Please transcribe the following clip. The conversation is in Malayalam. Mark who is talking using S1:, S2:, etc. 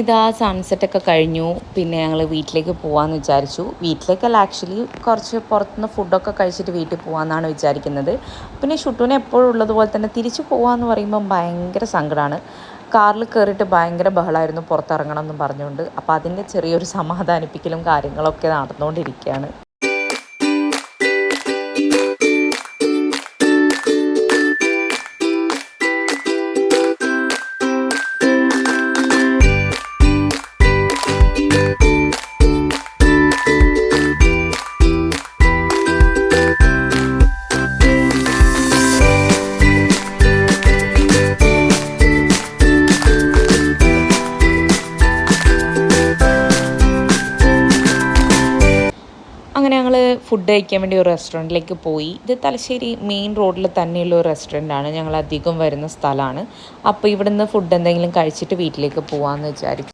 S1: ഇതാ സൺസെറ്റൊക്കെ കഴിഞ്ഞു. പിന്നെ ഞങ്ങൾ വീട്ടിലേക്ക് പോകാമെന്ന് വിചാരിച്ചു. വീട്ടിലേക്കല്ല, ആക്ച്വലി കുറച്ച് പുറത്തുനിന്ന് ഫുഡൊക്കെ കഴിച്ചിട്ട് വീട്ടിൽ പോകാമെന്നാണ് വിചാരിക്കുന്നത്. പിന്നെ ഷുട്ടൂനെ എപ്പോഴും ഉള്ളതുപോലെ തന്നെ തിരിച്ചു പോകാമെന്ന് പറയുമ്പം ഭയങ്കര സങ്കടമാണ്. കാറിൽ കയറിയിട്ട് ഭയങ്കര ബഹളമായിരുന്നു പുറത്തിറങ്ങണം എന്നും പറഞ്ഞുകൊണ്ട്. അപ്പോൾ അതിൻ്റെ ചെറിയൊരു സമാധാനിപ്പിക്കലും കാര്യങ്ങളൊക്കെ നടന്നുകൊണ്ടിരിക്കുകയാണ്. അങ്ങനെ ഞങ്ങൾ ഫുഡ് കഴിക്കാൻ വേണ്ടി ഒരു റെസ്റ്റോറൻറ്റിലേക്ക് പോയി. ഇത് തലശ്ശേരി മെയിൻ റോഡിൽ തന്നെയുള്ള ഒരു റെസ്റ്റോറൻറ്റാണ്. ഞങ്ങൾ അധികം വരുന്ന സ്ഥലമാണ്. അപ്പോൾ ഇവിടുന്ന് ഫുഡ് എന്തെങ്കിലും കഴിച്ചിട്ട് വീട്ടിലേക്ക് പോകാമെന്ന് വിചാരിച്ചു.